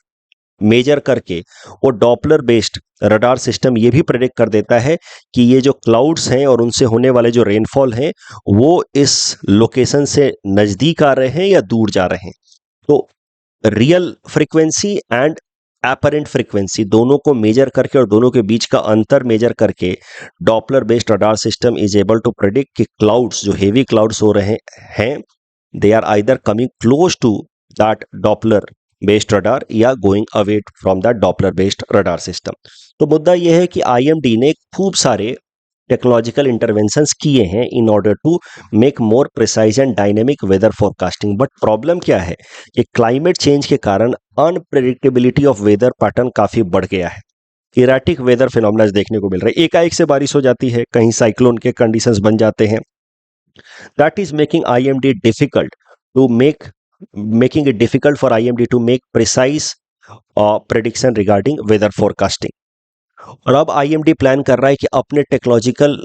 मेजर करके वो डॉपलर बेस्ड रडार सिस्टम ये भी प्रेडिक्ट कर देता है कि ये जो क्लाउड्स हैं और उनसे होने वाले जो रेनफॉल हैं वो इस लोकेशन से नजदीक आ रहे हैं या दूर जा रहे हैं। तो real frequency and apparent frequency दोनों को मेजर करके और दोनों के बीच का अंतर मेजर करके Doppler based radar system is able to predict कि क्लाउड्स जो हेवी क्लाउड्स हो रहे हैं they are either coming close to that Doppler based radar या going away from that Doppler based radar system. तो मुद्दा यह है कि आईएमडी ने खूब सारे टेक्नोलॉजिकल इंटरवेंशंस किए हैं in order to make more precise and dynamic weather forecasting, but problem क्या है कि क्लाइमेट चेंज के कारण अनप्रेडिक्टेबिलिटी ऑफ वेदर पैटर्न काफी बढ़ गया है। इराटिक वेदर फिनोमेना देखने को मिल रहे हैं, एकाएक से बारिश हो जाती है, कहीं साइक्लोन के कंडीशंस बन जाते हैं। That is making IMD difficult to making it difficult for IMD to make precise prediction regarding weather forecasting। और अब IMD प्लान कर रहा है कि अपने टेक्नोलॉजिकल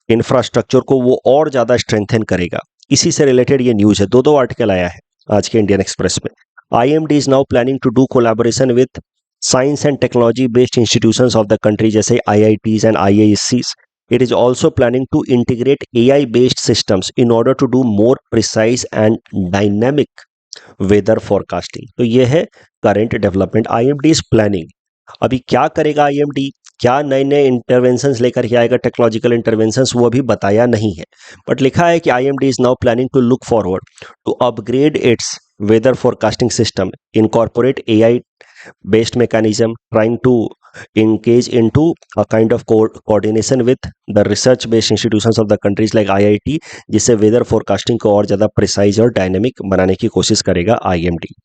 इंफ्रास्ट्रक्चर को वो और ज्यादा स्ट्रेंथन करेगा। इसी से रिलेटेड ये न्यूज है, दो आर्टिकल आया है आज के इंडियन एक्सप्रेस में। IMD is now planning to do collaboration with science and technology based institutions of the country जैसे IITs and IISCs। It is also planning to integrate AI-based systems in order to do more precise and dynamic weather forecasting. तो ये है current development. IMD is planning, अभी क्या करेगा IMD, क्या नए नए इंटरवेंशंस लेकर के आएगा, टेक्नोलॉजिकल इंटरवेंशंस, वो अभी बताया नहीं है, बट लिखा है कि IMD is now planning to look forward to upgrade its weather forecasting system, incorporate AI based mechanism, trying to engage into a kind of coordination with the research based institutions of the countries like IIT, जिससे weather forecasting को और ज़्यादा precise और dynamic बनाने की कोशिश करेगा IMD.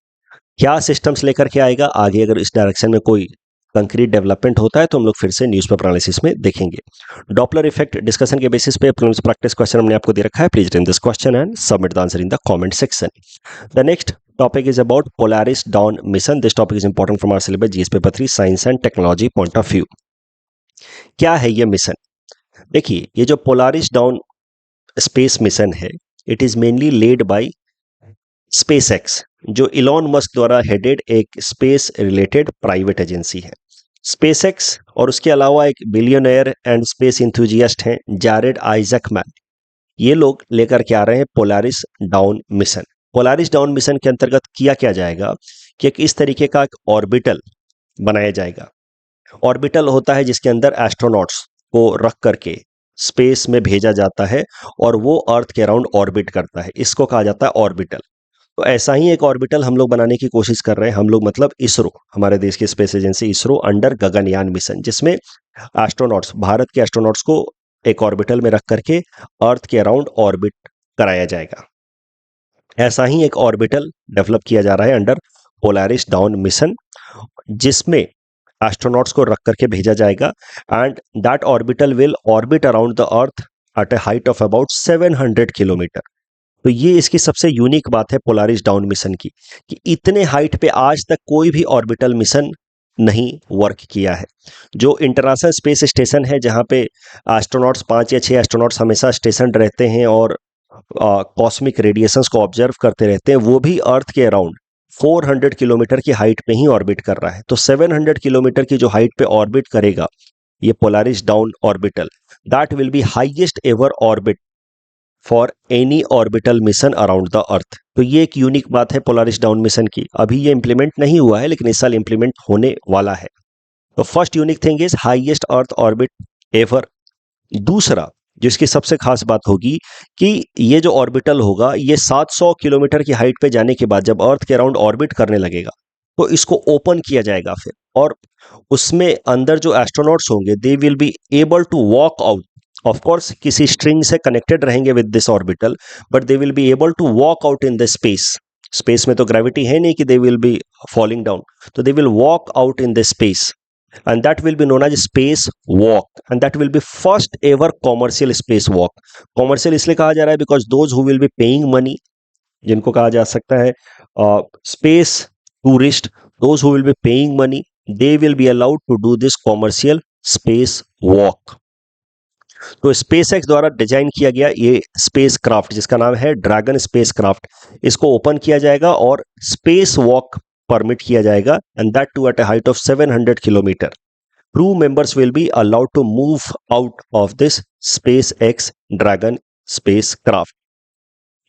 क्या सिस्टम्स लेकर के आएगा आगे, अगर इस डायरेक्शन में कोई कंक्रीट डेवलपमेंट होता है तो हम लोग फिर से न्यूज़पेपर एनालिसिस में देखेंगे। डॉपलर इफेक्ट डिस्कशन के बेसिस पे प्रीलिम्स प्रैक्टिस क्वेश्चन हमने आपको दे रखा है। Please read this question and submit the answer in the comment section. The next topic is about Polaris down mission. This topic is important from our syllabus GS paper 3 science and technology point of view. क्या है ये mission? देखिए, ये जो Polaris dawn space mission है, it is mainly led by SpaceX, जो Elon Musk द्वारा headed एक स्पेस रिलेटेड प्राइवेट एजेंसी है। स्पेसएक्स और उसके अलावा एक बिलियनर एंड स्पेस इंथुजियास्ट हैं जैरेड आइजैकमैन। ये लोग लेकर के आ रहे हैं Polaris down mission. Polaris down mission के अंतर्गत किया क्या जाएगा कि एक इस तरीके का एक ऑर्बिटल बनाया जाएगा। ऑर्बिटल होता है जिसके अंदर एस्ट्रोनॉट्स को रख करके स्पेस में भेजा जाता है और वो अर्थ के अराउंड ऑर्बिट करता है, इसको कहा जाता है ऑर्बिटल। तो ऐसा ही एक ऑर्बिटल हम लोग बनाने की कोशिश कर रहे हैं, हम लोग मतलब इसरो, हमारे देश की space agency ISRO, under Gaganyaan mission, जिसमें एस्ट्रोनॉट्स, भारत के एस्ट्रोनॉट्स को एक ऑर्बिटल में रख करके अर्थ के अराउंड ऑर्बिट कराया जाएगा। ऐसा ही एक ऑर्बिटल डेवलप किया जा रहा है अंडर पोलारिस डाउन मिशन, जिसमें एस्ट्रोनॉट्स को रख करके भेजा जाएगा and that orbital will orbit around the earth at A height of about 700 kilometre. तो ये इसकी सबसे यूनिक बात है पोलारिस डाउन मिशन की, कि इतने हाइट पे आज तक कोई भी ऑर्बिटल मिशन नहीं वर्क किया है। जो इंटरनेशनल स्पेस स्टेशन है जहाँ पे एस्ट्रोनॉट्स 5 या 6 एस्ट्रोनॉट्स हमेशा स्टेशन रहते हैं और कॉस्मिक रेडिएशंस को ऑब्जर्व करते रहते हैं, वो भी अर्थ के अराउंड 400 किलोमीटर की हाइट पे ही ऑर्बिट कर रहा है। तो 700 किलोमीटर की जो हाइट पे ऑर्बिट करेगा ये Polaris down orbital, that will B highest ever orbit for any orbital mission around the earth. तो ये एक यूनिक बात है पोलारिस डाउन मिशन की। अभी ये इंप्लीमेंट नहीं हुआ है लेकिन इस साल इंप्लीमेंट होने वाला है। तो first unique thing is highest earth orbit ever. दूसरा जिसकी सबसे खास बात होगी कि ये जो ऑर्बिटल होगा ये 700 किलोमीटर की हाइट पे जाने के बाद जब अर्थ के अराउंड ऑर्बिट करने लगेगा तो इसको ओपन किया जाएगा फिर, और उसमें अंदर जो एस्ट्रोनॉट्स होंगे they will be able to walk out. Of course किसी स्ट्रिंग से कनेक्टेड रहेंगे with this orbital, but they will be able to walk out in the space. Space में तो ग्रेविटी है नहीं कि they will be falling down, तो they will walk out in the space and that will be known as space walk, and that will be first ever commercial space walk. Commercial इसलिए कहा जा रहा है because those who will be paying money, जिनको कहा जा सकता है space tourist, those who will be paying money, they will be allowed to do this commercial space walk. तो स्पेस एक्स द्वारा डिजाइन किया गया ये स्पेस क्राफ्ट जिसका नाम है ड्रैगन स्पेस क्राफ्ट, इसको ओपन किया जाएगा और स्पेस वॉक परमिट किया जाएगा, and that too at a height of 700 kilometre. Crew members will be allowed to move out of this SpaceX Dragon spacecraft.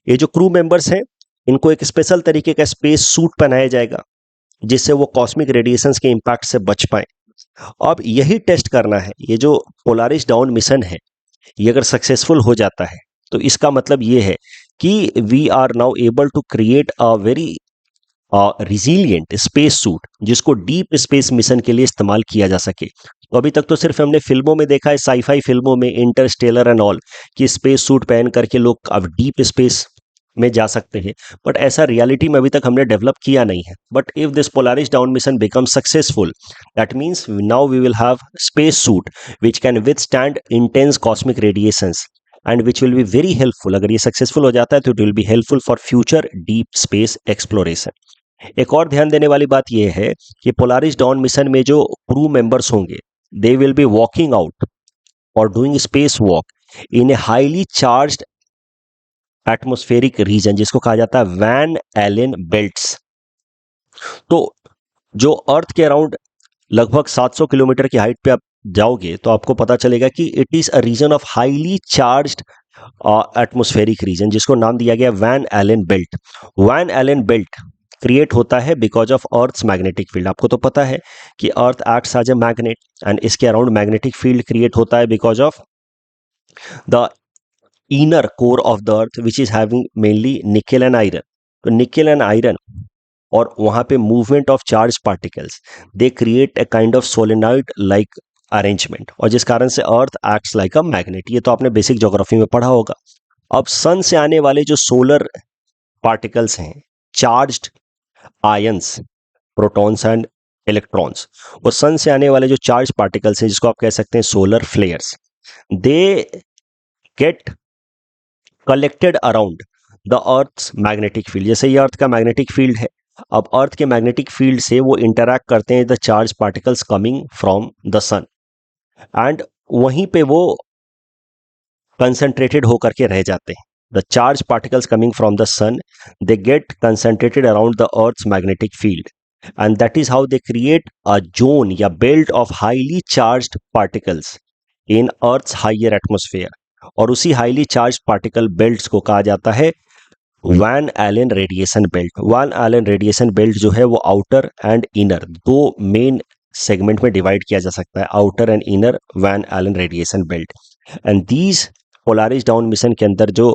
ये जो क्रू मेंबर्स हैं इनको एक स्पेशल तरीके का स्पेस सूट पहनाया जाएगा जिससे वो कॉस्मिक रेडिएशंस के इम्पैक्ट से बच पाए. अब यही टेस्ट करना है. ये जो पोलारिस डाउन मिशन है ये अगर सक्सेसफुल हो जाता है तो इसका मतलब ये है कि we are now able to create a very resilient space suit जिसको डीप स्पेस मिशन के लिए इस्तेमाल किया जा सके. तो अभी तक तो सिर्फ हमने फिल्मों में देखा है, साईफाई फिल्मों में, इंटरस्टेलर एंड ऑल, कि स्पेस सूट पहन करके लोग अब डीप स्पेस में जा सकते हैं, बट ऐसा रियलिटी में अभी तक हमने डेवलप किया नहीं है. But if this Polaris down mission become successful, that means now we will have space suit which can withstand intense cosmic radiations and which will be very helpful. अगर ये सक्सेसफुल हो जाता है तो it will be helpful for future deep space exploration. एक और ध्यान देने वाली बात यह है कि पोलारिस डाउन मिशन में जो क्रू मेंबर्स होंगे they will be walking out और doing space walk in a highly charged atmospheric region जिसको कहा जाता है वैन एलन बेल्ट्स. तो जो अर्थ के अराउंड लगभग 700 किलोमीटर की हाइट पे आप जाओगे तो आपको पता चलेगा कि it is a region of highly charged atmospheric region जिसको नाम दिया गया Van Allen belt. Van Allen belt create होता है because of earth's magnetic field. आपको तो पता है कि earth acts as a magnet and इसके अराउंड मैग्नेटिक फील्ड क्रिएट होता है because of the inner core of the earth which is having mainly nickel and iron. तो निकेल एंड आयरन और वहां पे movement of charge particles they create a kind of solenoid like arrangement, और जिस कारण से अर्थ एक्ट्स लाइक अ मैग्नेट. ये तो आपने बेसिक ज्योग्राफी में पढ़ा होगा. अब सन से आने वाले जो सोलर पार्टिकल्स हैं, charged ions, protons and electrons, वो सन से आने वाले जो चार्ज पार्टिकल्स हैं जिसको आप कह सकते हैं solar flares, they get collected around the earth's magnetic field. जैसे ये अर्थ का मैग्नेटिक फील्ड है, अब अर्थ के मैग्नेटिक फील्ड से वो इंटरैक्ट करते हैं the charge particles coming from the sun, and वहीं पे वो कंसंट्रेटेड होकर के रह जाते हैं. The charged particles coming from the sun, they get concentrated around the Earth's magnetic field, and that is how they create a zone या belt of highly charged particles in Earth's higher atmosphere. और उसी highly charged particle belts को कहा जाता है Van Allen radiation belt. Van Allen radiation belt जो है वो आउटर एंड इनर दो मेन सेगमेंट में डिवाइड किया जा सकता है, outer and inner Van Allen radiation belt. And these Polaris down mission के अंदर जो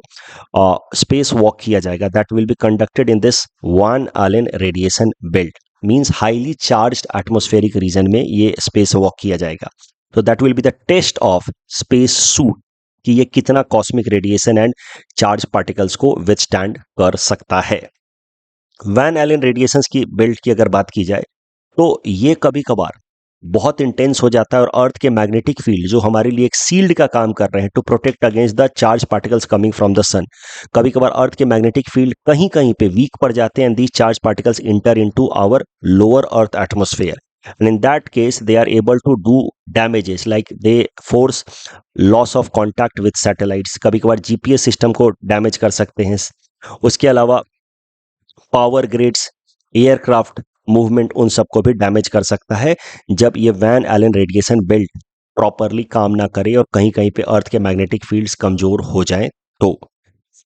स्पेस वॉक किया जाएगा that will be conducted in this Van Allen radiation belt. Means highly charged atmospheric region में ये स्पेस वॉक किया जाएगा. तो that will B the test of space suit कि ये कितना cosmic radiation and charge particles को विथस्टैंड कर सकता है. वैन एलन रेडिएशंस की बेल्ट की अगर बात की जाए तो ये कभी कभार बहुत इंटेंस हो जाता है और अर्थ के मैग्नेटिक फील्ड जो हमारे लिए एक सील्ड का काम कर रहे हैं to protect against the charge particles coming from the sun, कभी कभार अर्थ के मैग्नेटिक फील्ड कहीं कहीं पे वीक पड़ जाते हैं and these charge particles enter into our lower earth atmosphere, and in that case they are able to do damages like they force loss of contact with satellites. कभी कभार GPS system को damage कर सकते हैं. उसके अलावा power grids aircraft movement उन सबको भी डैमेज कर सकता है जब ये Van Allen radiation belt properly काम ना करे और कहीं कहीं पे अर्थ के मैग्नेटिक फील्ड्स कमजोर हो जाएं तो।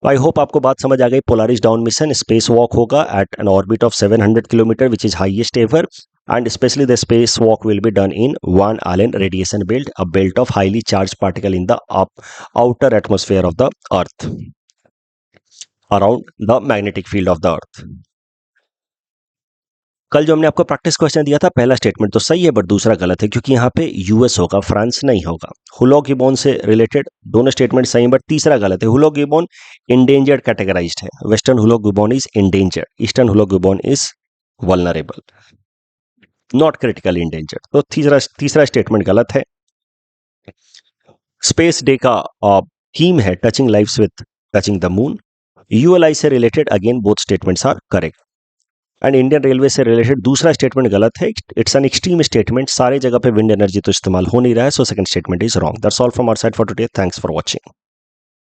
आई होप आपको बात समझ आ गई। Polaris down mission space walk होगा at an orbit of 700 kilometre which is highest ever, and especially the spacewalk will be done in Van Allen radiation belt, a belt of highly charged particle in the outer atmosphere of the earth around the magnetic field of the earth। कल जो हमने आपको practice question दिया था, पहला statement तो सही है बट दूसरा गलत है क्योंकि यहाँ पे यूएस होगा, फ्रांस नहीं होगा। हुलॉ गिबॉन से रिलेटेड दोनों स्टेटमेंट सही बट तीसरा गलत है। हुलॉ गिबॉन इंडेंजर्ड कैटेगराइज्ड है। Western hoolock gibbon is endangered, eastern hoolock gibbon is vulnerable, not critical endangered. तो तीसरा स्टेटमेंट गलत है। स्पेस डे का थीम है touching lives with touching the moon. ULI से related again both statements are correct. And Indian railway से related दूसरा statement गलत है, इट्स एन एक्सट्रीम स्टेटमेंट, सारे जगह पे विंड एनर्जी तो इस्तेमाल हो नहीं रहा है, so second statement is wrong. That's all from our side for today, thanks for watching.